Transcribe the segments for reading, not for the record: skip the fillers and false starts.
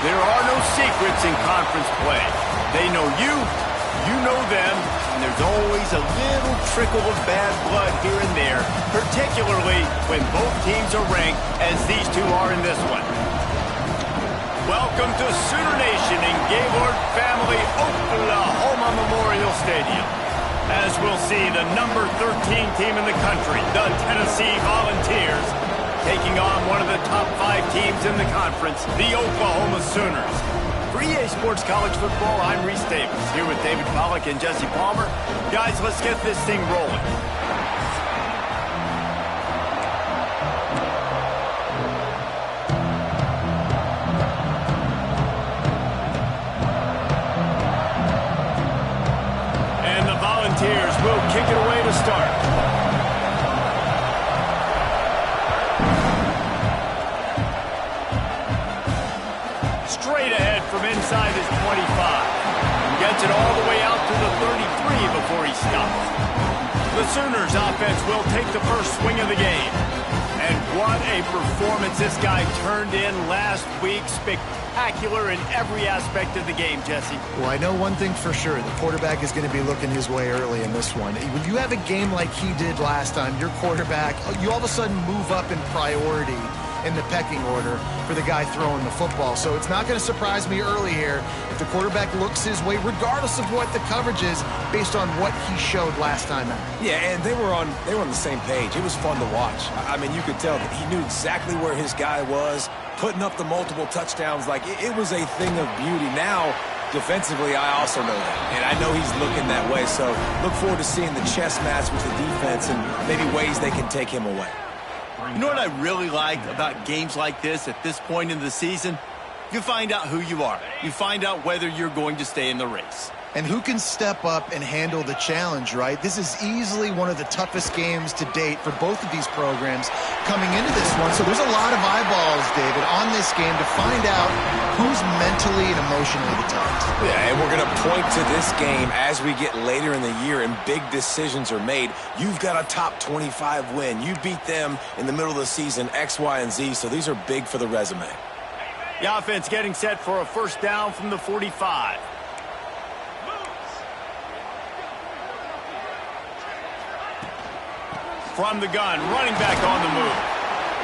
There are no secrets in conference play. They know you, you know them, and there's always a little trickle of bad blood here and there, particularly when both teams are ranked as these two are in this one. Welcome to Sooner Nation in Gaylord Family Oklahoma Memorial Stadium. As we'll see, the number 13 team in the country, the Tennessee Volunteers, taking on one of the top 5 teams in the conference, the Oklahoma Sooners. For EA Sports College Football, I'm Reese Davis, here with David Pollack and Jesse Palmer. Guys, let's get this thing rolling. Will kick it away to start. Straight ahead from inside his 25. Gets it all the way out to the 33 before he stops. The Sooners offense will take the first swing of the game. And what a performance this guy turned in last week. Spectacular in every aspect of the game, Jesse. Well, I know one thing for sure. The quarterback is going to be looking his way early in this one. When you have a game like he did last time, your quarterback, you all of a sudden move up in priority in the pecking order for the guy throwing the football. So it's not going to surprise me early here if the quarterback looks his way, regardless of what the coverage is, based on what he showed last time out. Yeah, and they were on the same page. It was fun to watch. I mean, you could tell that he knew exactly where his guy was, putting up the multiple touchdowns. Like, it was a thing of beauty. Now, defensively, I also know that, and I know he's looking that way. So look forward to seeing the chess match with the defense and maybe ways they can take him away. You know what I really like about games like this at this point in the season? You find out who you are. You find out whether you're going to stay in the race. And who can step up and handle the challenge, right? This is easily one of the toughest games to date for both of these programs coming into this one. So there's a lot of eyeballs, David, on this game to find out who's mentally and emotionally the toughest. Yeah, and we're going to point to this game as we get later in the year and big decisions are made. You've got a top 25 win. You beat them in the middle of the season, X, Y, and Z, so these are big for the resume. The offense getting set for a first down from the 45. From the gun, running back on the move.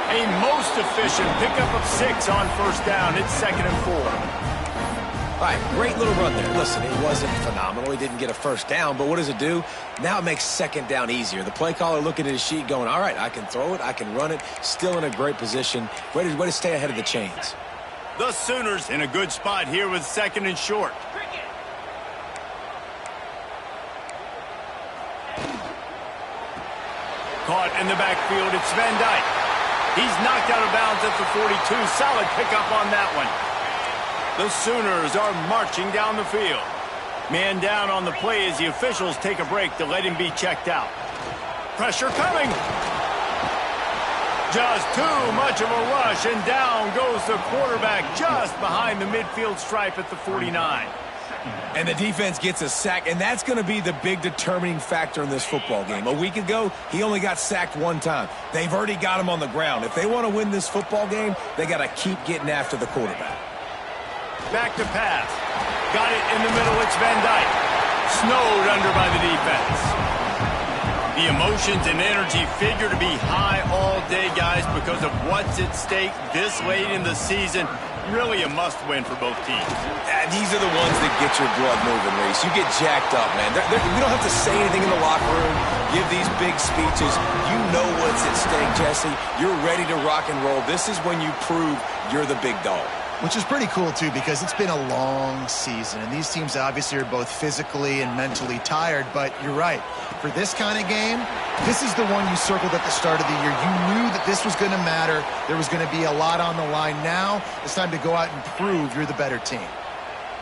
A most efficient pickup of 6 on first down. It's 2nd and 4. All right, great little run there. Listen, it wasn't phenomenal. He didn't get a first down, but what does it do? Now it makes 2nd down easier. The play caller looking at his sheet going, all right, I can throw it, I can run it. Still in a great position. Way to stay ahead of the chains. The Sooners in a good spot here with 2nd and short. Caught in the backfield, it's Van Dyke. He's knocked out of bounds at the 42. Solid pickup on that one. The Sooners are marching down the field. Man down on the play as the officials take a break to let him be checked out. Pressure coming. Just too much of a rush, and down goes the quarterback just behind the midfield stripe at the 49. And the defense gets a sack, and that's going to be the big determining factor in this football game. A week ago, he only got sacked 1 time. They've already got him on the ground. If they want to win this football game, they got to keep getting after the quarterback. Back to pass. Got it in the middle. It's Van Dyke. Snowed under by the defense. The emotions and energy figure to be high all day, guys, because of what's at stake this late in the season. Really a must-win for both teams. These are the ones that get your blood moving, Reese. You get jacked up, man. We don't have to say anything in the locker room, give these big speeches. You know what's at stake, Jesse. You're ready to rock and roll. This is when you prove you're the big dog. Which is pretty cool, too, because it's been a long season. And these teams obviously are both physically and mentally tired. But you're right. For this kind of game, this is the one you circled at the start of the year. You knew that this was going to matter. There was going to be a lot on the line. Now it's time to go out and prove you're the better team.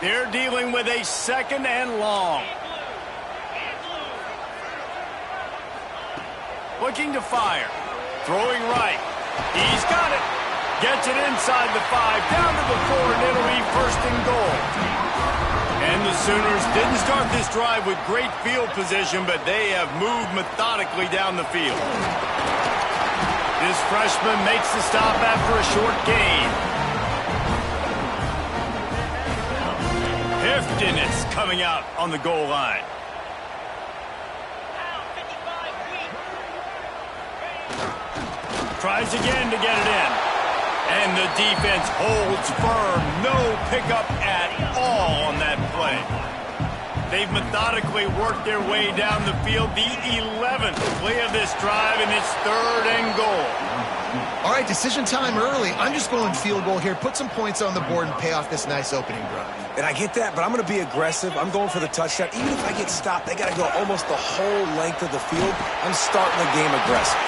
They're dealing with a 2nd and long. Looking to fire. Throwing right. He's got it. Gets it inside the 5, down to the 4, and it'll be 1st and goal. And the Sooners didn't start this drive with great field position, but they have moved methodically down the field. This freshman makes the stop after a short gain. thriftiness coming out on the goal line. Tries again to get it in. And the defense holds firm. No pickup at all on that play. They've methodically worked their way down the field. The 11th play of this drive, and it's 3rd and goal. All right, decision time early. I'm just going field goal here. Put some points on the board and pay off this nice opening drive. And I get that, but I'm going to be aggressive. I'm going for the touchdown. Even if I get stopped, they got to go almost the whole length of the field. I'm starting the game aggressive.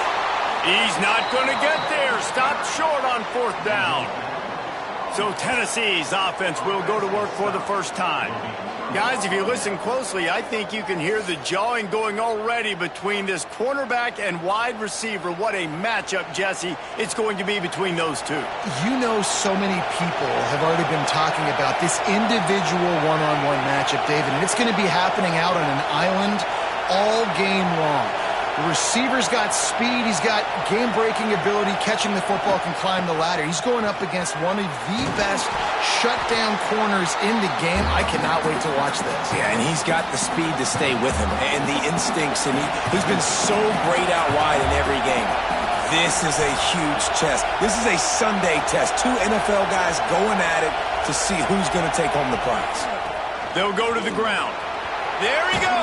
He's not going to get there. Stopped short on 4th down. So Tennessee's offense will go to work for the first time. Guys, if you listen closely, I think you can hear the jawing going already between this cornerback and wide receiver. What a matchup, Jesse, it's going to be between those two. You know, so many people have already been talking about this individual one-on-one matchup, David, and it's going to be happening out on an island all game long. The receiver's got speed. He's got game-breaking ability. Catching the football, can climb the ladder. He's going up against one of the best shutdown corners in the game. I cannot wait to watch this. Yeah, and he's got the speed to stay with him and the instincts, and he's been so great out wide in every game. This is a huge test. This is a Sunday test. 2 NFL guys going at it to see who's going to take home the prize. They'll go to the ground. There he goes.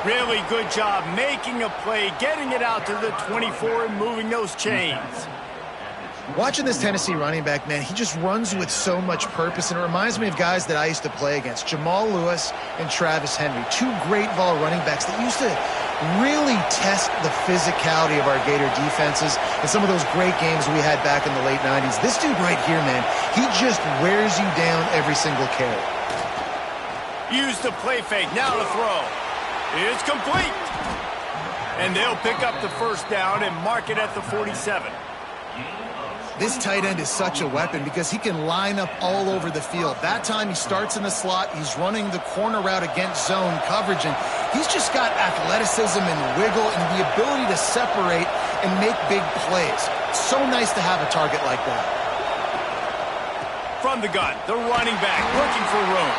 Really good job making a play, getting it out to the 24 and moving those chains. Watching this Tennessee running back, man, he just runs with so much purpose, and it reminds me of guys that I used to play against, Jamal Lewis and Travis Henry, 2 great ball running backs that used to really test the physicality of our Gator defenses in some of those great games we had back in the late 90s. This dude right here, man, he just wears you down every single carry. Use the play fake, now to throw. It's complete. And they'll pick up the 1st down and mark it at the 47. This tight end is such a weapon because he can line up all over the field. That time he starts in the slot. He's running the corner route against zone coverage, and he's just got athleticism and wiggle and the ability to separate and make big plays. It's so nice to have a target like that. From the gun, the running back looking for room.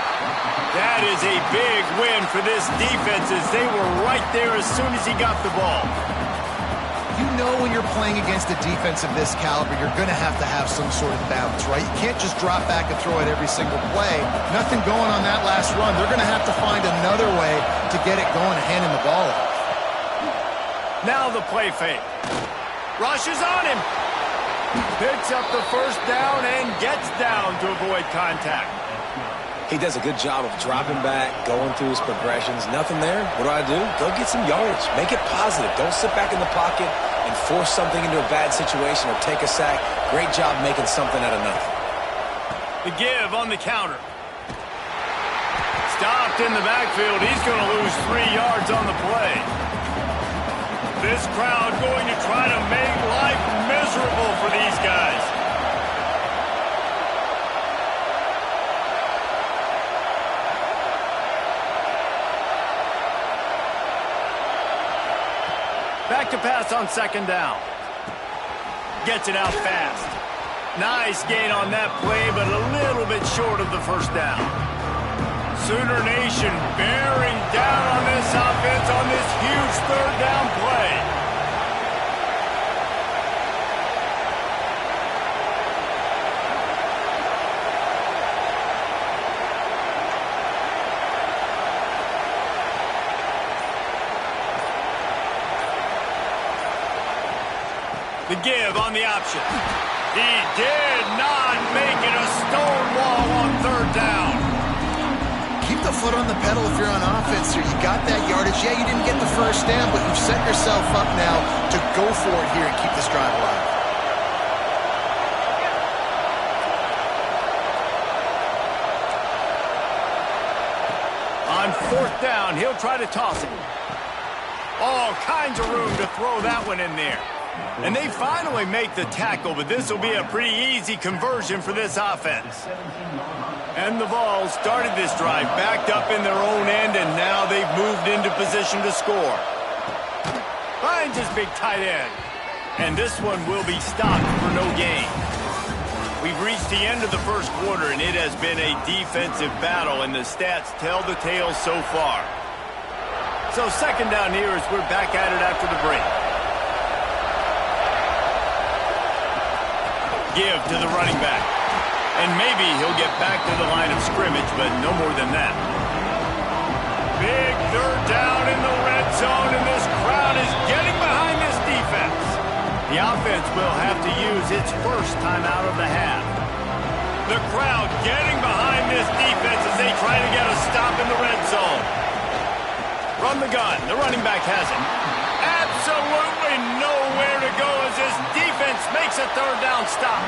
That is a big win for this defense as they were right there as soon as he got the ball. You know when you're playing against a defense of this caliber, you're going to have some sort of balance, right? You can't just drop back and throw it every single play. Nothing going on that last run. They're going to have to find another way to get it going and hand him the ball off. Now the play fake. Rushes on him. Picks up the 1st down and gets down to avoid contact. He does a good job of dropping back, going through his progressions. Nothing there. What do? Go get some yards. Make it positive. Don't sit back in the pocket and force something into a bad situation or take a sack. Great job making something out of nothing. The give on the counter. Stopped in the backfield. He's going to lose 3 yards on the play. This crowd going to try to make life miserable for these guys. Back to pass on 2nd down. Gets it out fast. Nice gain on that play, but a little bit short of the 1st down. Sooner Nation bearing down on this offense on this huge 3rd down play. The give on the option. He did not make it a stone wall on 3rd down. Keep the foot on the pedal if you're on offense here. You got that yardage. Yeah, you didn't get the 1st down, but you've set yourself up now to go for it here and keep this drive alive. On 4th down, he'll try to toss it. All kinds of room to throw that one in there. And they finally make the tackle, but this will be a pretty easy conversion for this offense. And the Vols started this drive, backed up in their own end, and now they've moved into position to score. Finds his big tight end. And this one will be stopped for no gain. We've reached the end of the first quarter, and it has been a defensive battle, and the stats tell the tale so far. So second down here as we're back at it after the break. Give to the running back. And maybe he'll get back to the line of scrimmage, but no more than that. Big third down in the red zone, and this crowd is getting behind this defense. The offense will have to use its first time out of the half. The crowd getting behind this defense as they try to get a stop in the red zone. From the gun, the running back has it. Absolutely nowhere to go as this defense makes a third down stop.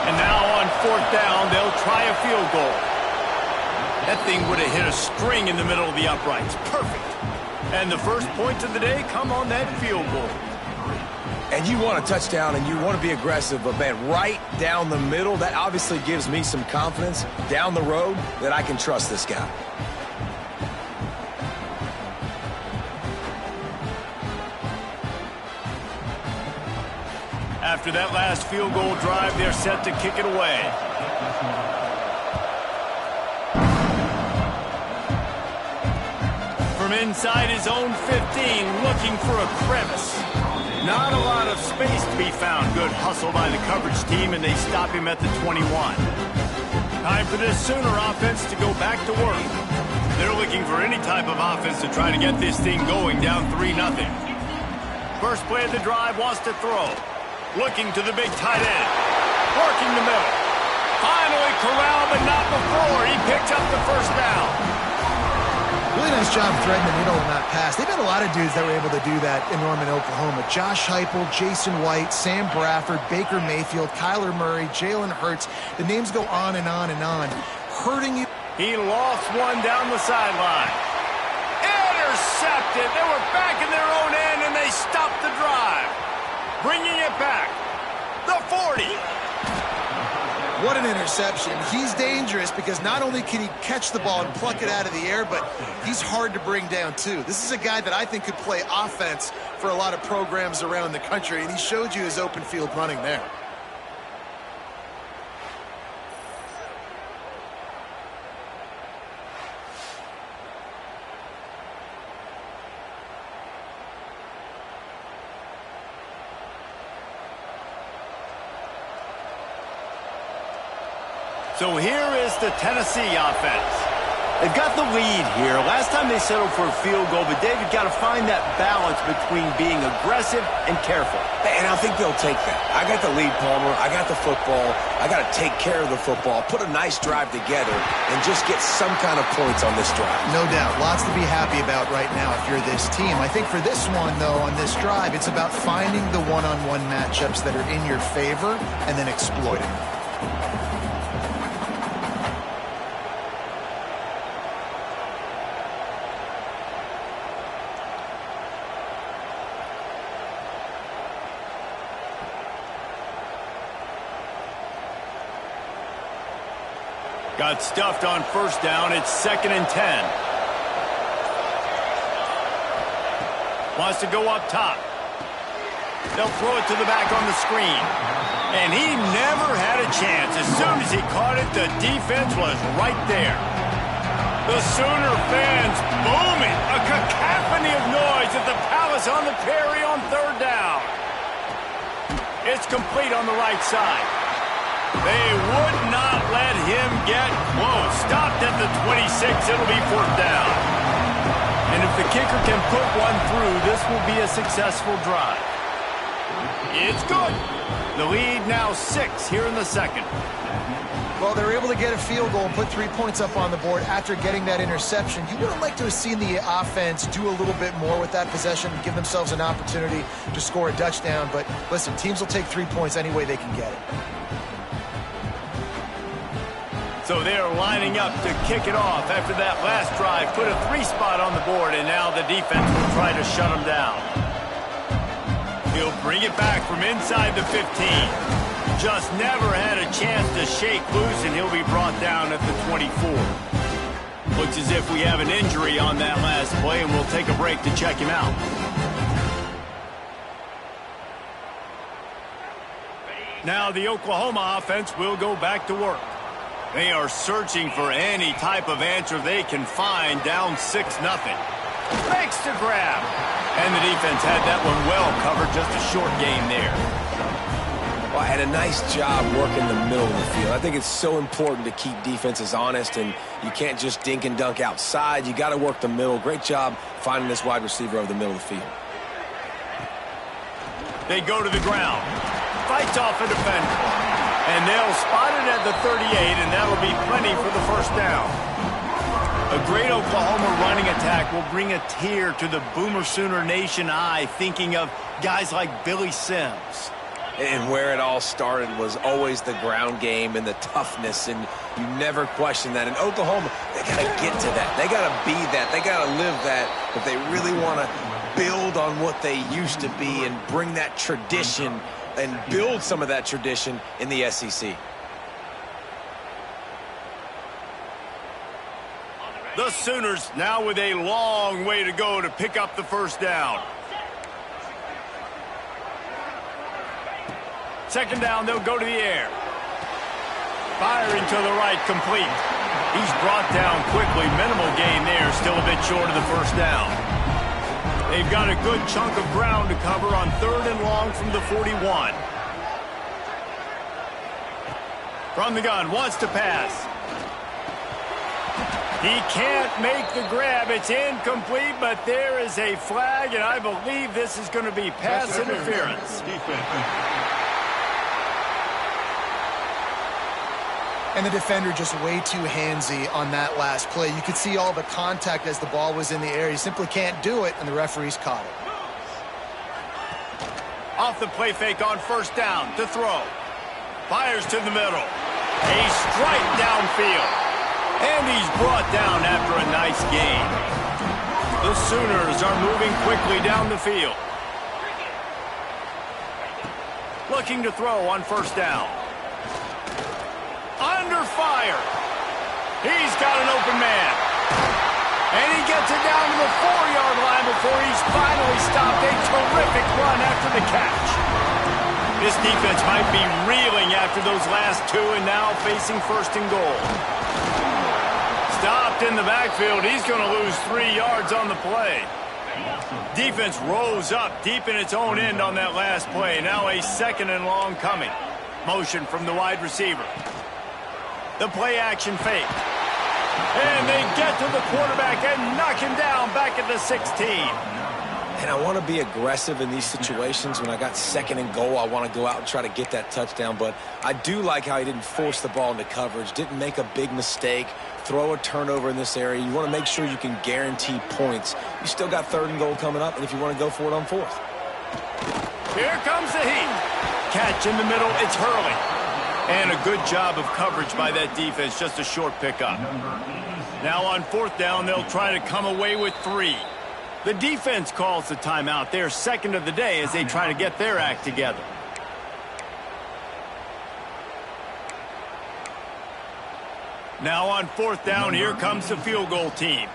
And now on fourth down, they'll try a field goal. That thing would have hit a string in the middle of the uprights. Perfect. And the first points of the day come on that field goal. And you want a touchdown and you want to be aggressive, but man, right down the middle, that obviously gives me some confidence down the road that I can trust this guy. After that last field goal drive, they're set to kick it away. From inside his own 15, looking for a crevice. Not a lot of space to be found. Good hustle by the coverage team, and they stop him at the 21. Time for this Sooner offense to go back to work. They're looking for any type of offense to try to get this thing going, down 3-0. First play of the drive, wants to throw. Looking to the big tight end. Working the middle. Finally corralled, but not before. He picked up the first down. Really nice job threading the needle on that pass. They've had a lot of dudes that were able to do that in Norman, Oklahoma. Josh Heupel, Jason White, Sam Bradford, Baker Mayfield, Kyler Murray, Jalen Hurts. The names go on and on and on. Hurting you. He lost one down the sideline. Intercepted. They were back in their own end, and they stopped the drive. Bringing it back. The 40. What an interception. He's dangerous because not only can he catch the ball and pluck it out of the air, but he's hard to bring down too. This is a guy that I think could play offense for a lot of programs around the country, and he showed you his open field running there. So here is the Tennessee offense. They've got the lead here. Last time they settled for a field goal, but David got to find that balance between being aggressive and careful. And I think they'll take that. I got the lead, Palmer. I got the football. I got to take care of the football, put a nice drive together, and just get some kind of points on this drive. No doubt. Lots to be happy about right now if you're this team. I think for this one, though, on this drive, it's about finding the one-on-one matchups that are in your favor and then exploiting them. Got stuffed on first down. It's 2nd and 10. Wants to go up top. They'll throw it to the back on the screen. And he never had a chance. As soon as he caught it, the defense was right there. The Sooner fans booming. A cacophony of noise at the Palace on the Prairie on third down. It's complete on the right side. They would not let him get close. Stopped at the 26. It'll be fourth down. And if the kicker can put one through, this will be a successful drive. It's good. The lead now 6 here in the second. Well, they were able to get a field goal and put 3 points up on the board after getting that interception. You would have liked to have seen the offense do a little bit more with that possession, give themselves an opportunity to score a touchdown. But listen, teams will take 3 points any way they can get it. So they're lining up to kick it off after that last drive. Put a 3 spot on the board, and now the defense will try to shut them down. He'll bring it back from inside the 15. Just never had a chance to shake loose, and he'll be brought down at the 24. Looks as if we have an injury on that last play, and we'll take a break to check him out. Now the Oklahoma offense will go back to work. They are searching for any type of answer they can find, down 6-0. Makes the grab. And the defense had that one well covered, just a short game there. Well, had a nice job working the middle of the field. I think it's so important to keep defenses honest, and you can't just dink and dunk outside. You got to work the middle. Great job finding this wide receiver over the middle of the field. They go to the ground. Fights off a defender. And they'll spot it at the 38, and that'll be plenty for the first down. A great Oklahoma running attack will bring a tear to the Boomer Sooner Nation eye, thinking of guys like Billy Sims. And where it all started was always the ground game and the toughness, and you never question that. In Oklahoma, they got to get to that. They got to be that. They got to live that if they really want to build on what they used to be and bring that tradition and build some of that tradition in the SEC. The Sooners now with a long way to go to pick up the first down. Second down, they'll go to the air. Firing to the right, complete. He's brought down quickly. Minimal gain there, still a bit short of the first down. They've got a good chunk of ground to cover on 3rd and long from the 41. From the gun, wants to pass. He can't make the grab. It's incomplete, but there is a flag, and I believe this is going to be pass interference. And the defender just way too handsy on that last play. You could see all the contact as the ball was in the air. He simply can't do it, and the referee's caught it. Off the play fake on first down to throw. Fires to the middle. A strike downfield. And he's brought down after a nice gain. The Sooners are moving quickly down the field. Looking to throw on first down. Under fire. He's got an open man. And he gets it down to the 4-yard line before he's finally stopped. A terrific run after the catch. This defense might be reeling after those last two and now facing 1st and goal. Stopped in the backfield. He's going to lose 3 yards on the play. Defense rose up deep in its own end on that last play. Now a 2nd and long coming. Motion from the wide receiver. The play action fake. And they get to the quarterback and knock him down back at the 16. And I want to be aggressive in these situations. When I got 2nd and goal, I want to go out and try to get that touchdown. But I do like how he didn't force the ball into coverage, didn't make a big mistake, throw a turnover in this area. You want to make sure you can guarantee points. You still got 3rd and goal coming up, and if you want to go for it on 4th. Here comes the heat. Catch in the middle, it's Hurley. And a good job of coverage by that defense, just a short pickup. Now on 4th down, they'll try to come away with 3. The defense calls the timeout. Their 2nd of the day as they try to get their act together. Now on 4th down, here comes the field goal team.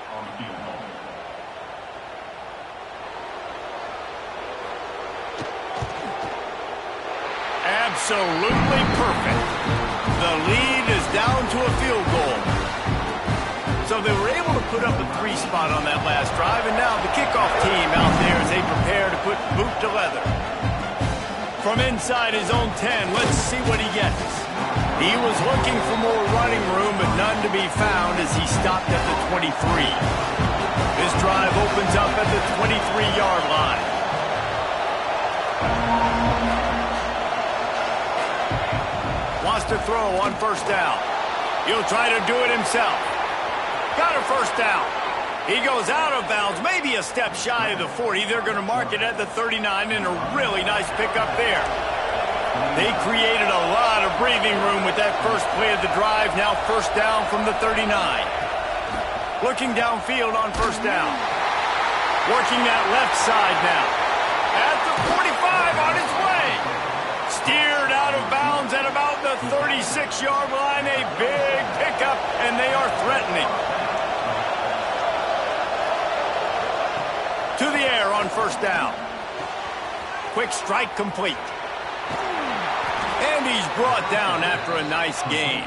Absolutely perfect. The lead is down to a field goal. So they were able to put up a 3 spot on that last drive, and now the kickoff team out there as they prepare to put boot to leather. From inside his own 10, let's see what he gets. He was looking for more running room, but none to be found as he stopped at the 23. This drive opens up at the 23-yard line. Wants to throw on first down. He'll try to do it himself. Got a first down. He goes out of bounds, maybe a step shy of the 40. They're going to mark it at the 39, and a really nice pickup there. They created a lot of breathing room with that first play of the drive. Now first down from the 39. Looking downfield on first down. Working that left side now. At the 45 on its way. Steered out of bounds at about the 36-yard line. A big pickup, and they are threatening. To the air on first down. Quick strike complete. And And he's brought down after a nice gain.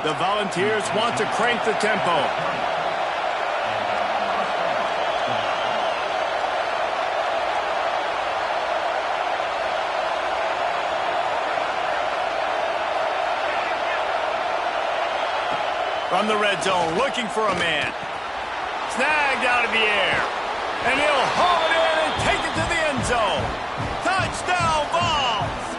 The Volunteers want to crank the tempo. From the red zone, looking for a man. Snagged out of the air. And he'll haul it in and take it to the end zone. Touchdown, Vols!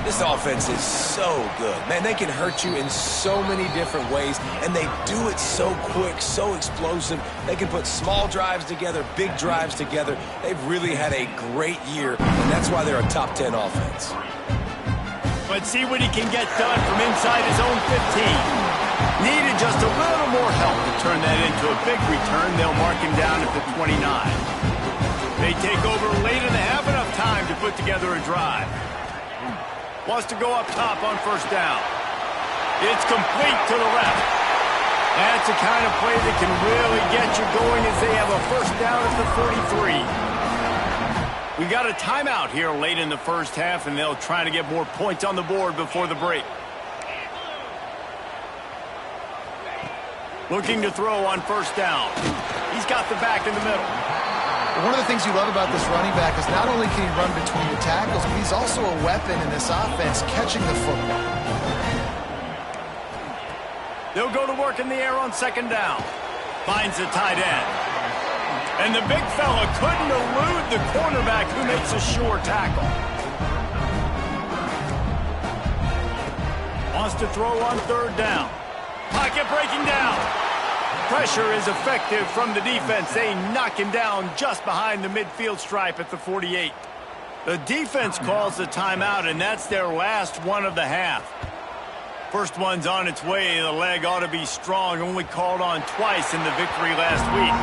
This offense is so good. Man, they can hurt you in so many different ways, and they do it so quick, so explosive. They can put small drives together, big drives together. They've really had a great year, and that's why they're a top 10 offense. Let's see what he can get done from inside his own 15. Needed just a little more help to turn that into a big return. They'll mark him down at the 29. They take over late in the half, enough time to put together a drive. Wants to go up top on first down. It's complete to the left. That's the kind of play that can really get you going as they have a first down at the 43. We got a timeout here late in the first half, and they'll try to get more points on the board before the break. Looking to throw on first down. He's got the back in the middle. One of the things you love about this running back is not only can he run between the tackles, but he's also a weapon in this offense catching the football. They'll go to work in the air on second down. Finds the tight end. And the big fella couldn't elude the cornerback who makes a sure tackle. Wants to throw on third down. Pocket breaking down. Pressure is effective from the defense. They knock him down just behind the midfield stripe at the 48. The defense calls the timeout, and that's their last one of the half. First one's on its way. The leg ought to be strong. Only called on twice in the victory last week.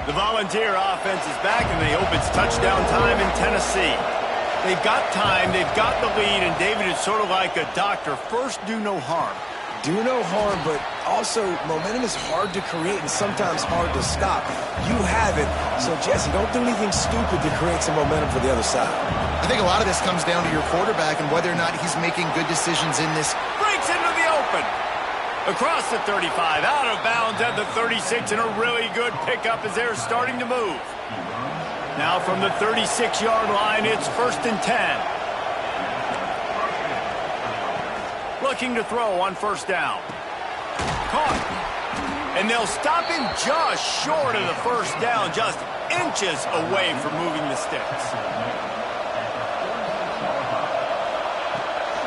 The Volunteer offense is back, and they hope it's touchdown time in Tennessee. They've got time, they've got the lead, and David is sort of like a doctor. First, do no harm. Do no harm, but also momentum is hard to create and sometimes hard to stop. You have it, so Jesse, don't do anything stupid to create some momentum for the other side. I think a lot of this comes down to your quarterback and whether or not he's making good decisions in this. Breaks into the open. Across the 35, out of bounds at the 36, and a really good pickup as they're starting to move. Now from the 36-yard line, it's 1st and 10. Looking to throw on first down. Caught. And they'll stop him just short of the first down, just inches away from moving the sticks.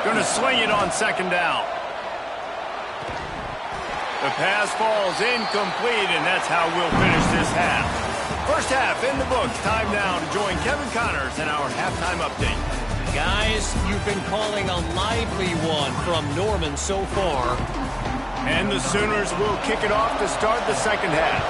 Going to swing it on second down. The pass falls incomplete, and that's how we'll finish this half. First half in the books. Time now to join Kevin Connors in our halftime update. Guys, you've been calling a lively one from Norman so far. And the Sooners will kick it off to start the second half.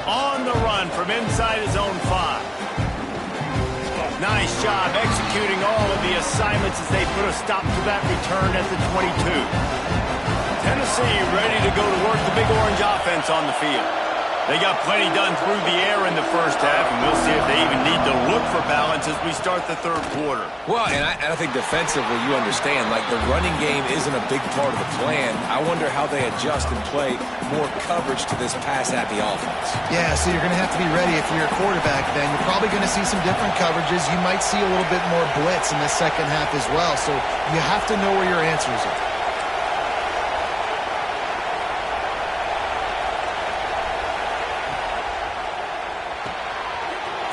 On the run from inside his own 5. Nice job executing all of the assignments as they put a stop to that return at the 22. Tennessee ready to go to work the Big Orange offense on the field. They got plenty done through the air in the first half, and we'll see if they even need to look for balance as we start the third quarter. Well, and I think defensively, you understand, like the running game isn't a big part of the plan. I wonder how they adjust and play more coverage to this pass-happy offense. Yeah, so you're going to have to be ready if you're a quarterback then. You're probably going to see some different coverages. You might see a little bit more blitz in the second half as well, so you have to know where your answers are.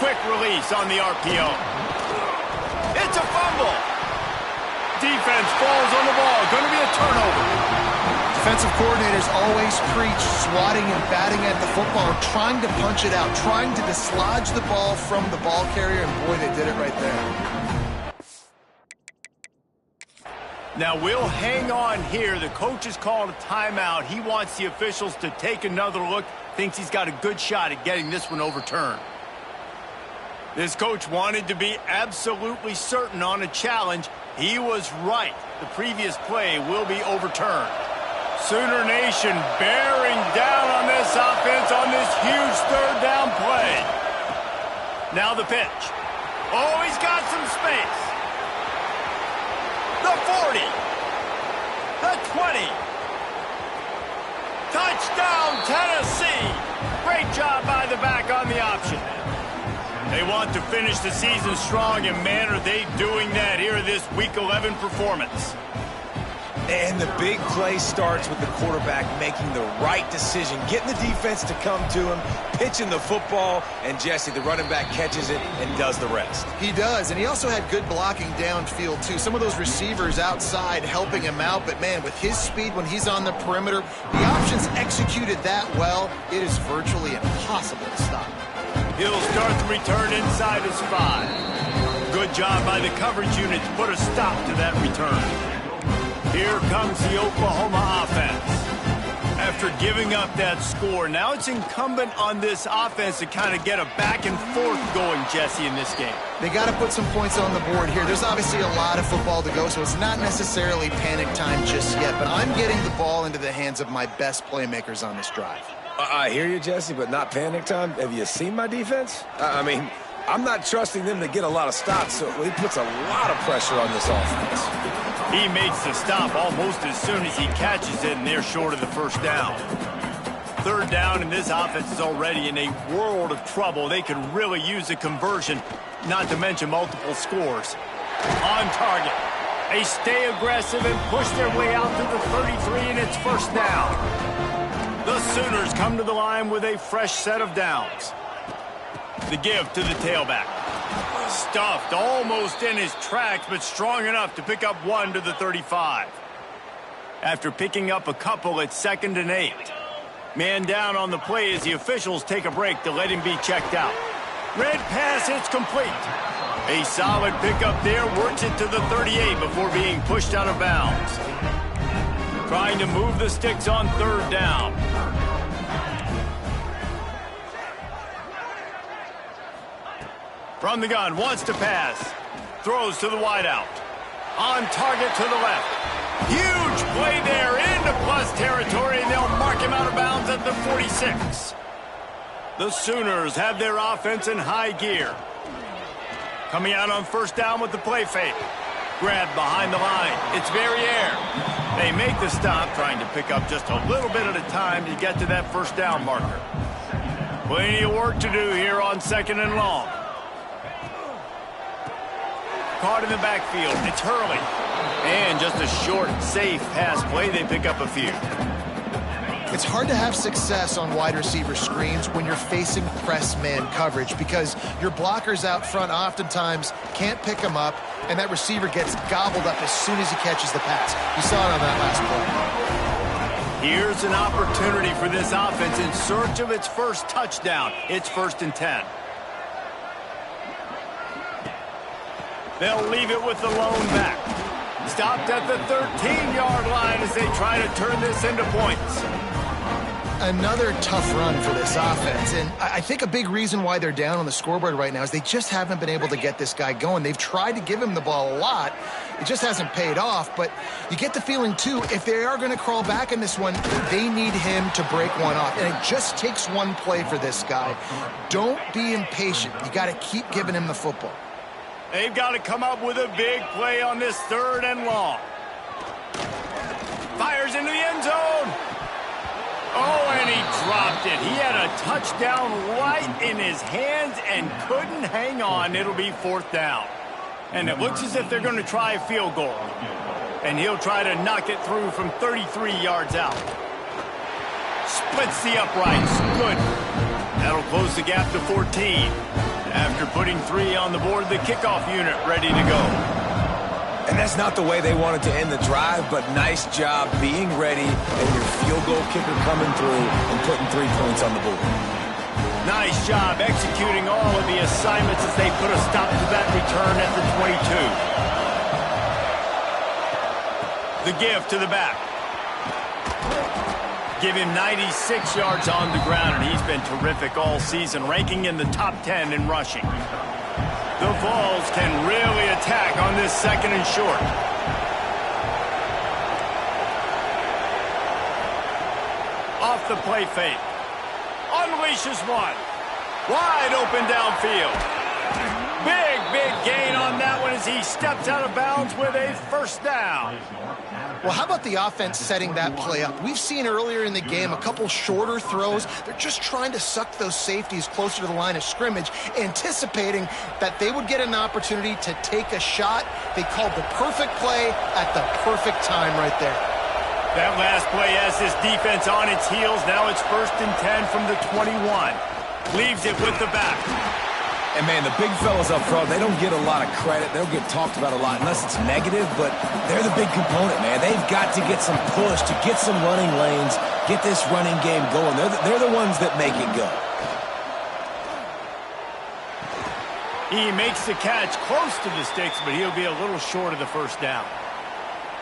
Quick release on the RPO. It's a fumble. Defense falls on the ball. Going to be a turnover. Defensive coordinators always preach swatting and batting at the football, trying to punch it out, trying to dislodge the ball from the ball carrier, and boy, they did it right there. Now we'll hang on here. The coach has called a timeout. He wants the officials to take another look. Thinks he's got a good shot at getting this one overturned. This coach wanted to be absolutely certain on a challenge. He was right. The previous play will be overturned. Sooner Nation bearing down on this offense on this huge third down play. Now the pitch. Oh, he's got some space. The 40. The 20. Touchdown, Tennessee. Great job by the back on the option. They want to finish the season strong, and man, are they doing that here in this Week 11 performance. And the big play starts with the quarterback making the right decision, getting the defense to come to him, pitching the football, and Jesse, the running back, catches it and does the rest. He does, and he also had good blocking downfield, too. Some of those receivers outside helping him out, but, man, with his speed when he's on the perimeter, the options executed that well, it is virtually impossible to stop. He'll start the return inside his 5. Good job by the coverage unit to put a stop to that return. Here comes the Oklahoma offense. After giving up that score, now it's incumbent on this offense to kind of get a back and forth going, Jesse, in this game. They got to put some points on the board here. There's obviously a lot of football to go, so it's not necessarily panic time just yet, but I'm getting the ball into the hands of my best playmakers on this drive. I hear you, Jesse, but not panic time. Have you seen my defense? I mean, I'm not trusting them to get a lot of stops, so he puts a lot of pressure on this offense. He makes the stop almost as soon as he catches it, and they're short of the first down. Third down, and this offense is already in a world of trouble. They could really use a conversion, not to mention multiple scores. On target. They stay aggressive and push their way out to the 33, and it's first down. The Sooners come to the line with a fresh set of downs. The give to the tailback. Stuffed almost in his tracks, but strong enough to pick up 1 to the 35. After picking up a couple, it's 2nd and 8. Man down on the play as the officials take a break to let him be checked out. Red pass, it's complete. A solid pickup there, works it to the 38 before being pushed out of bounds. Trying to move the sticks on third down. From the gun, wants to pass. Throws to the wideout. On target to the left. Huge play there into plus territory, and they'll mark him out of bounds at the 46. The Sooners have their offense in high gear. Coming out on first down with the play fake. Grabbed behind the line. It's Verrier. They make the stop, trying to pick up just a little bit at a time to get to that first down marker. Plenty of work to do here on 2nd and long. Caught in the backfield. It's Hurley. And just a short, safe pass play. They pick up a few. It's hard to have success on wide receiver screens when you're facing press man coverage because your blockers out front oftentimes can't pick them up, and that receiver gets gobbled up as soon as he catches the pass. You saw it on that last play. Here's an opportunity for this offense in search of its first touchdown. It's 1st and 10. They'll leave it with the lone back. Stopped at the 13-yard line as they try to turn this into points. Another tough run for this offense, and I think a big reason why they're down on the scoreboard right now is they just haven't been able to get this guy going. They've tried to give him the ball a lot. It just hasn't paid off, but you get the feeling, too, if they are going to crawl back in this one, they need him to break one off, and it just takes one play for this guy. Don't be impatient. You got to keep giving him the football. They've got to come up with a big play on this 3rd and long. Fires into the end zone. Oh, and he dropped it. He had a touchdown right in his hands and couldn't hang on. It'll be 4th down. And it looks as if they're going to try a field goal. And he'll try to knock it through from 33 yards out. Splits the uprights. Good. That'll close the gap to 14. After putting 3 on the board, the kickoff unit ready to go. And that's not the way they wanted to end the drive, but nice job being ready and your field goal kicker coming through and putting 3 points on the board. Nice job executing all of the assignments as they put a stop to that return at the 22. The give to the back. Give him 96 yards on the ground, and he's been terrific all season, ranking in the top 10 in rushing. The Vols can really attack on this 2nd and short. the play fake. Unleashes one. Wide open downfield. Big gain on that one as he steps out of bounds with a first down. Well, how about the offense setting that play up? We've seen earlier in the game a couple shorter throws. They're just trying to suck those safeties closer to the line of scrimmage, anticipating that they would get an opportunity to take a shot. They called the perfect play at the perfect time right there. That last play has this defense on its heels. Now it's 1st and 10 from the 21. Leaves it with the back. And, man, the big fellas up front, they don't get a lot of credit. They don't get talked about a lot unless it's negative, but they're the big component, man. They've got to get some push, to get some running lanes, get this running game going. They're the ones that make it go. He makes the catch close to the sticks, but he'll be a little short of the first down.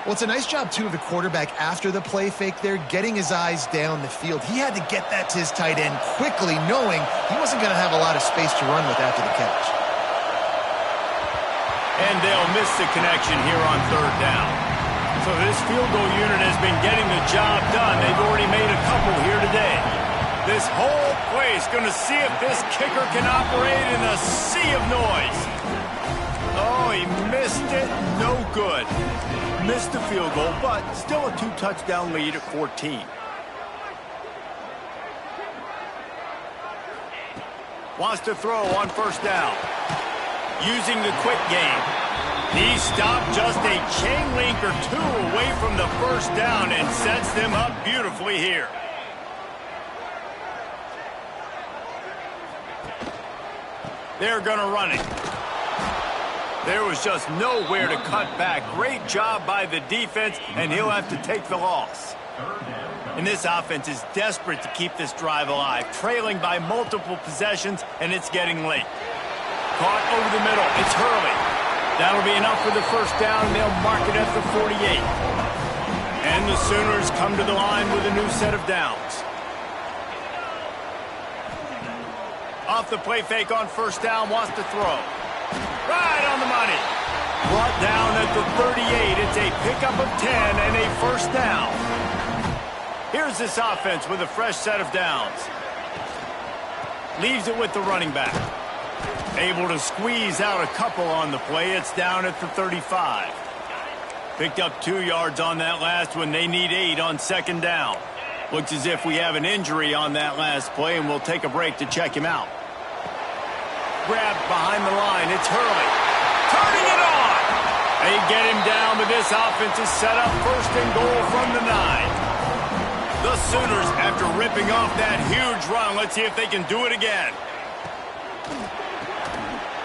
Well, it's a nice job, too, of the quarterback after the play fake there, getting his eyes down the field. He had to get that to his tight end quickly, knowing he wasn't going to have a lot of space to run with after the catch. And they'll miss the connection here on 3rd down. So this field goal unit has been getting the job done. They've already made a couple here today. This whole place going to see if this kicker can operate in a sea of noise. Oh, he missed it. No good. Missed the field goal, but still a 2-touchdown lead at 14. Wants to throw on 1st down. Using the quick game. He stopped just a chain link or two away from the 1st down and sets them up beautifully here. They're going to run it. There was just nowhere to cut back. Great job by the defense, and he'll have to take the loss. And this offense is desperate to keep this drive alive, trailing by multiple possessions, and it's getting late. Caught over the middle. It's Hurley. That'll be enough for the 1st down, and they'll mark it at the 48. And the Sooners come to the line with a new set of downs. Off the play fake on 1st down, wants to throw. Right on the money. Brought down at the 38. It's a pickup of 10 and a 1st down. Here's this offense with a fresh set of downs. Leaves it with the running back. Able to squeeze out a couple on the play. It's down at the 35. Picked up 2 yards on that last one. They need 8 on 2nd down. Looks as if we have an injury on that last play, and we'll take a break to check him out. Grabbed behind the line. It's Hurley. Turning it on. They get him down, but this offense is set up 1st and goal from the 9. The Sooners, after ripping off that huge run, let's see if they can do it again.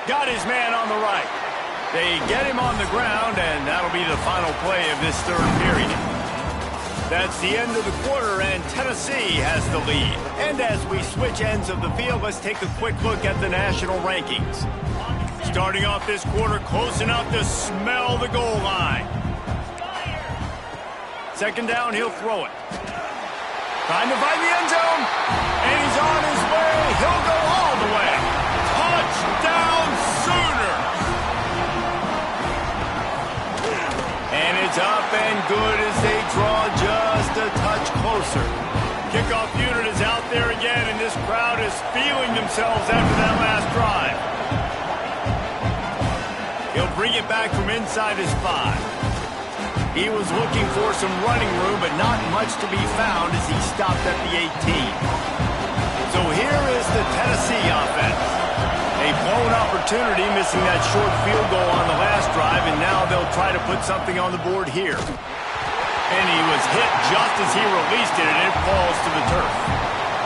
Got his man on the right. They get him on the ground, and that'll be the final play of this 3rd period. That's the end of the quarter, and Tennessee has the lead. And as we switch ends of the field, let's take a quick look at the national rankings. Starting off this quarter, close enough to smell the goal line. 2nd down, he'll throw it. Trying to find the end zone, and he's on his way. He'll go all the way. Touchdown, Sooner! And it's up and good as they draw just a touch closer. Kickoff unit is out there again, and this crowd is feeling themselves after that last drive. He'll bring it back from inside his 5. He was looking for some running room, but not much to be found as he stopped at the 18. So here is the Tennessee offense. A blown opportunity, missing that short field goal on the last drive, and now they'll try to put something on the board here. And he was hit just as he released it, and it falls to the turf.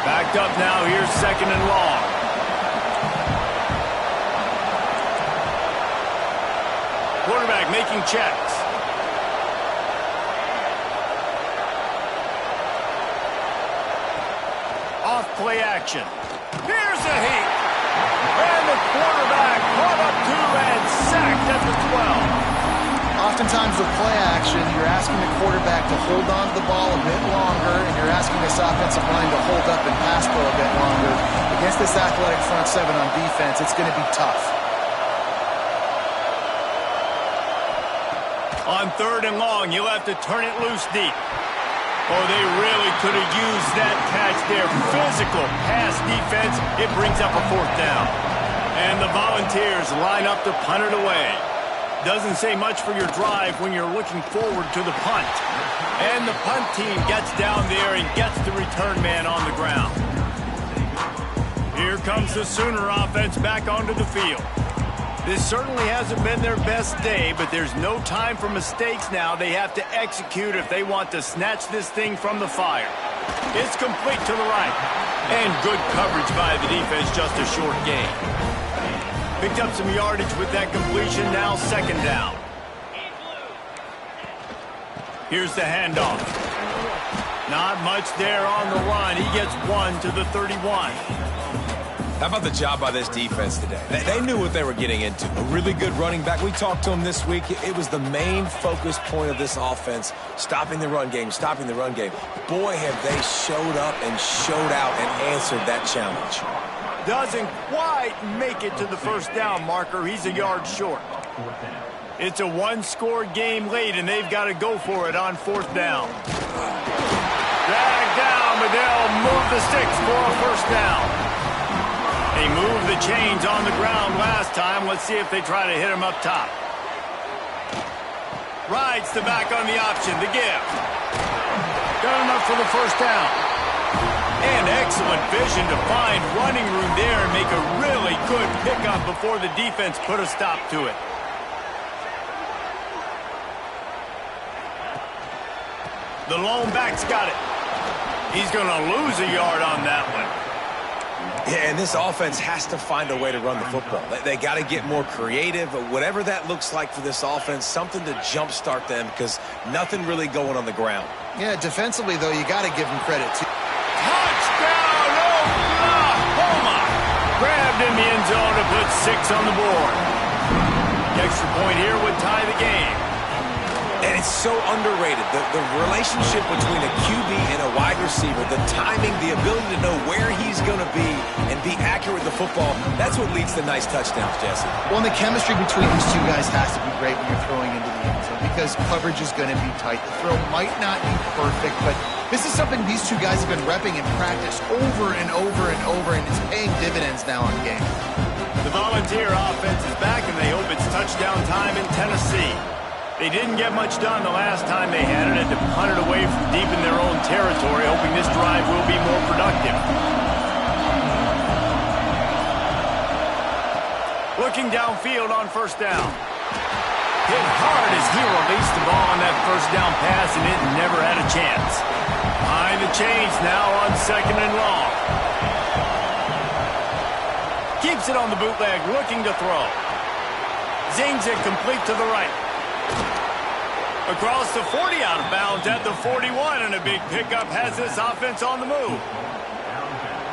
Backed up now, here's 2nd and long. Quarterback making checks. Off play action. Here's a heat. And the quarterback caught up to and sacked at the 12. Oftentimes with play action, you're asking the quarterback to hold on to the ball a bit longer, and you're asking this offensive line to hold up and pass pro a bit longer. Against this athletic front 7 on defense, it's going to be tough. On 3rd and long, you'll have to turn it loose deep. Oh, they really could have used that catch there. Physical pass defense. It brings up a 4th down. And the Volunteers line up to punt it away. Doesn't say much for your drive when you're looking forward to the punt. And the punt team gets down there and gets the return man on the ground. Here comes the Sooner offense back onto the field. This certainly hasn't been their best day, but there's no time for mistakes now. They have to execute if they want to snatch this thing from the fire. It's complete to the right. And good coverage by the defense, just a short gain. Picked up some yardage with that completion, now 2nd down. Here's the handoff. Not much there on the run. He gets 1 to the 31. How about the job by this defense today? They knew what they were getting into. A really good running back. We talked to him this week. It was the main focus point of this offense, stopping the run game, stopping the run game. Boy, have they showed up and showed out and answered that challenge. Doesn't quite make it to the 1st down marker. He's a yard short. It's a 1-score game late, and they've got to go for it on 4th down. Dragged down, but they'll move the sticks for a 1st down. They moved the chains on the ground last time. Let's see if they try to hit him up top. Rides the back on the option, the give. Got enough for the 1st down. And excellent vision to find running room there and make a really good pickup before the defense put a stop to it. The lone back's got it. He's going to lose a yard on that one. Yeah, and this offense has to find a way to run the football. They got to get more creative, whatever that looks like for this offense, something to jumpstart them because nothing really going on the ground. Yeah, defensively, though, you got to give them credit, too. Touchdown, Oklahoma! Grabbed in the end zone to put 6 on the board. The extra point here would tie the game. And it's so underrated. The relationship between a QB and a wide receiver, the timing, the ability to know where he's going to be and be accurate with the football, that's what leads to nice touchdowns, Jesse. Well, and the chemistry between these two guys has to be great when you're throwing into the end zone because coverage is going to be tight. The throw might not be perfect, but this is something these two guys have been repping in practice over and over and over, and it's paying dividends now on game. The Volunteer offense is back, and they hope it's touchdown time in Tennessee. They didn't get much done the last time they had it, and to punt it away from deep in their own territory, hoping this drive will be more productive. Looking downfield on 1st down. Hit hard as he released the ball on that 1st down pass, and it never had a chance. Behind the chains now on 2nd and long. Keeps it on the bootleg, looking to throw. Zings it complete to the right. Across the 40, out of bounds at the 41, and a big pickup has this offense on the move.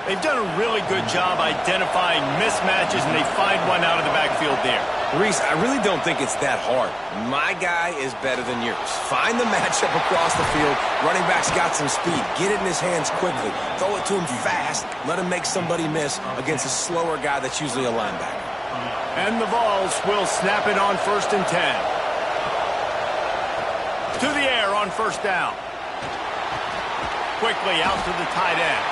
They've done a really good job identifying mismatches, and they find one out of the backfield there. Reese, I really don't think it's that hard. My guy is better than yours. Find the matchup across the field. Running back's got some speed. Get it in his hands quickly. Throw it to him fast. Let him make somebody miss against a slower guy that's usually a linebacker. And the Vols will snap it on 1st and 10. To the air on 1st down. Quickly out to the tight end.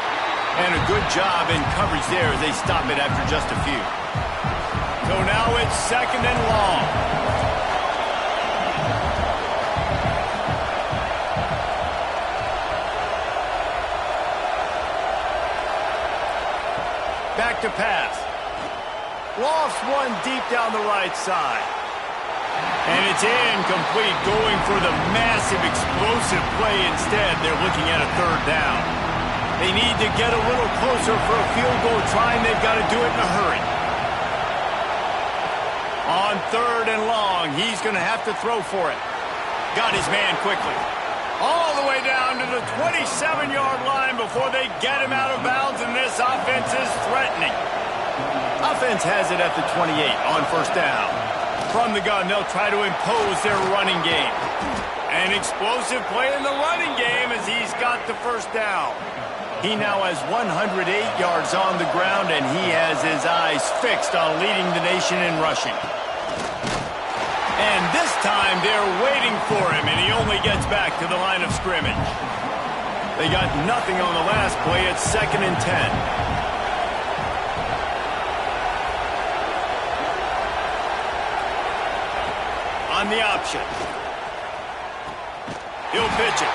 And a good job in coverage there as they stop it after just a few. So now it's 2nd and long. Back to pass. Lofts one deep down the right side. And it's incomplete, going for the massive, explosive play instead. They're looking at a 3rd down. They need to get a little closer for a field goal try, and they've got to do it in a hurry. On 3rd and long, he's going to have to throw for it. Got his man quickly. All the way down to the 27-yard line before they get him out of bounds, and this offense is threatening. Offense has it at the 28 on 1st down. From the gun, they'll try to impose their running game. An explosive play in the running game as he's got the 1st down. He now has 108 yards on the ground, and he has his eyes fixed on leading the nation in rushing. And this time, they're waiting for him, and he only gets back to the line of scrimmage. They got nothing on the last play. It's 2nd and 10. On the option. He'll pitch it.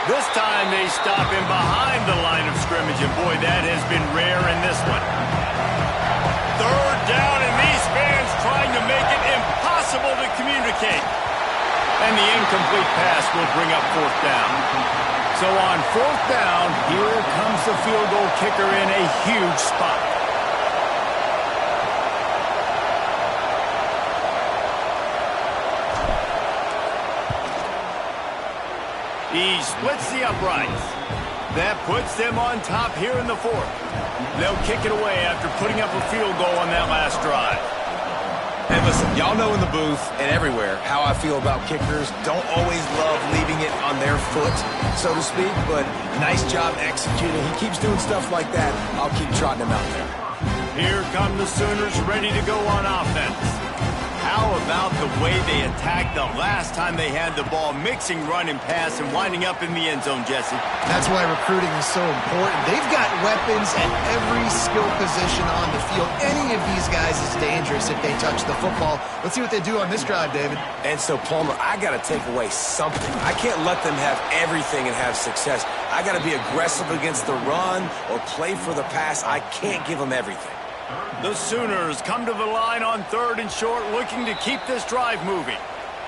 This time they stop him behind the line of scrimmage, and boy, that has been rare in this one. 3rd down, and these fans trying to make it impossible to communicate. And the incomplete pass will bring up 4th down. So on 4th down, here comes the field goal kicker in a huge spot. He splits the uprights. That puts them on top here in the 4th. They'll kick it away after putting up a field goal on that last drive. And listen, y'all know in the booth and everywhere how I feel about kickers. Don't always love leaving it on their foot, so to speak, but nice job executing. He keeps doing stuff like that. I'll keep trotting him out there. Here come the Sooners ready to go on offense. How about the way they attacked the last time they had the ball, mixing run and pass and winding up in the end zone, Jesse? That's why recruiting is so important. They've got weapons at every skill position on the field. Any of these guys is dangerous if they touch the football. Let's see what they do on this drive, David. And so, Palmer, I got to take away something. I can't let them have everything and have success. I got to be aggressive against the run or play for the pass. I can't give them everything. The Sooners come to the line on 3rd and short, looking to keep this drive moving.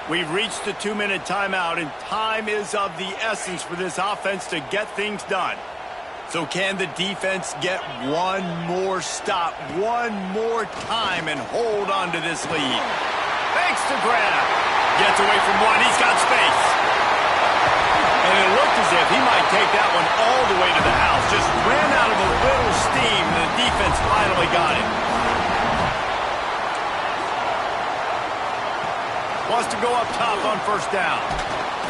We've reached the 2-minute timeout, and time is of the essence for this offense to get things done. So can the defense get one more stop, one more time, and hold on to this lead? Thanks to Grab. Gets away from one. He's got space. And it looked as if he might take that one all the way to the house. Just ran out of a little steam, and the defense finally got it. Wants to go up top on 1st down.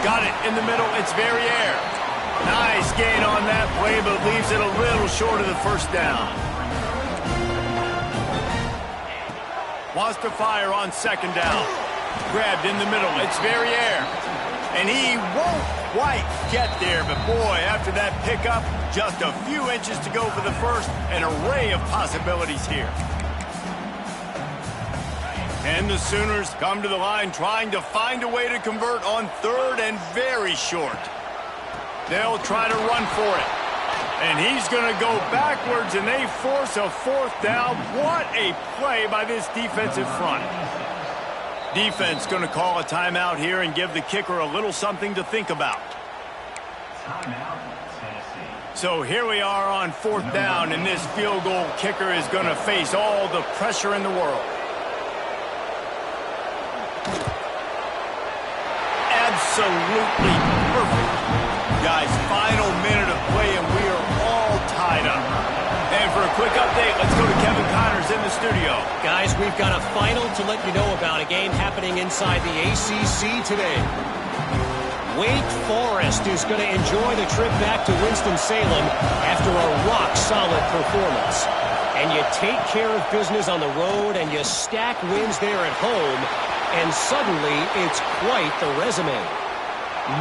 Got it in the middle. It's Verrier. Nice gain on that play, but leaves it a little short of the 1st down. Wants to fire on 2nd down. Grabbed in the middle. It's Verrier. And he won't quite get there, but boy, after that pickup, just a few inches to go for the 1st. An array of possibilities here. And the Sooners come to the line trying to find a way to convert on 3rd and very short. They'll try to run for it. And he's going to go backwards, and they force a 4th down. What a play by this defensive front. Defense going to call a timeout here and give the kicker a little something to think about. So here we are on 4th down, and this field goal kicker is going to face all the pressure in the world. Absolutely perfect. Guys, final minute of play, and we are all tied up. And for a quick update, let's go to Kevin Connors in the studio. Guys, we've got a final to let you know about, a game happening inside the ACC today. Wake Forest is going to enjoy the trip back to Winston-Salem after a rock-solid performance. And you take care of business on the road, and you stack wins there at home, and suddenly it's quite the resume.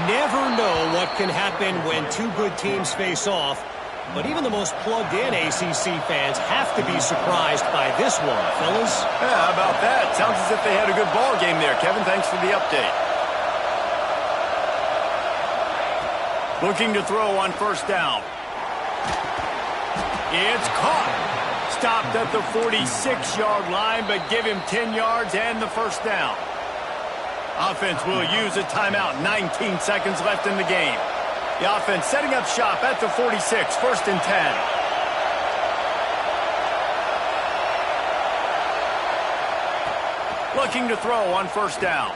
Never know what can happen when two good teams face off, but even the most plugged-in ACC fans have to be surprised by this one, fellas. Yeah, how about that? Sounds as if they had a good ball game there. Kevin, thanks for the update. Looking to throw on 1st down. It's caught. Stopped at the 46-yard line, but give him 10 yards and the 1st down. Offense will use a timeout. 19 seconds left in the game. The offense setting up shop at the 46, 1st and 10. Looking to throw on 1st down.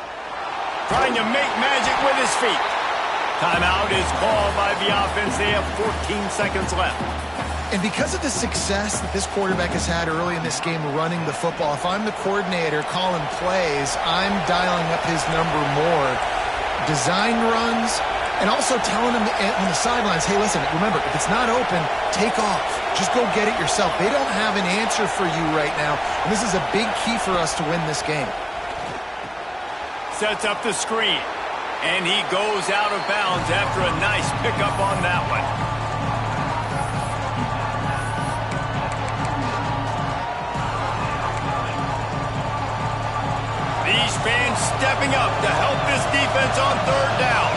Trying to make magic with his feet. Timeout is called by the offense. They have 14 seconds left. And because of the success that this quarterback has had early in this game running the football, if I'm the coordinator calling plays, I'm dialing up his number more. Design runs, and also telling him on the sidelines, hey, listen, remember, if it's not open, take off. Just go get it yourself. They don't have an answer for you right now, and this is a big key for us to win this game. Sets up the screen, and he goes out of bounds after a nice pickup on that one. fans stepping up to help this defense on third down.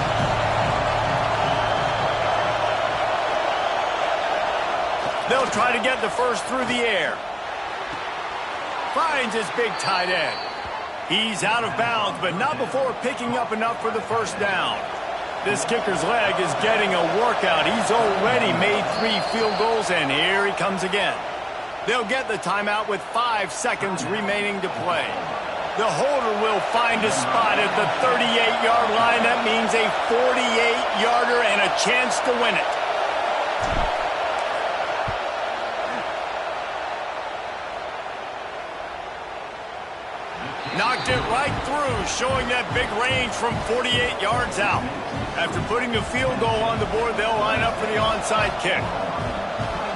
They'll try to get the first through the air. Finds his big tight end. He's out of bounds, but not before picking up enough for the first down. This kicker's leg is getting a workout. He's already made 3 field goals, and here he comes again. They'll get the timeout with 5 seconds remaining to play. The holder will find a spot at the 38-yard line. That means a 48-yarder and a chance to win it. Knocked it right through, showing that big range from 48 yards out. After putting a field goal on the board, they'll line up for the onside kick.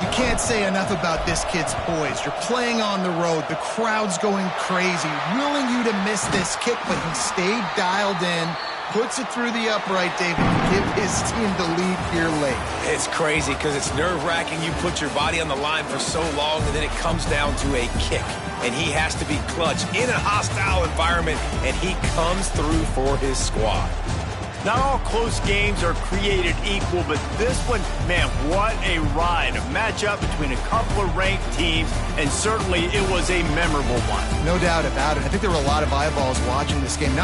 You can't say enough about this kid's poise. You're playing on the road. The crowd's going crazy, willing you to miss this kick, but he stayed dialed in, puts it through the upright, David, to give his team the lead here late. It's crazy because it's nerve-wracking. You put your body on the line for so long, and then it comes down to a kick. And he has to be clutch in a hostile environment, and he comes through for his squad. Not all close games are created equal, but this one, man, what a ride. A matchup between a couple of ranked teams, and certainly it was a memorable one. No doubt about it. I think there were a lot of eyeballs watching this game.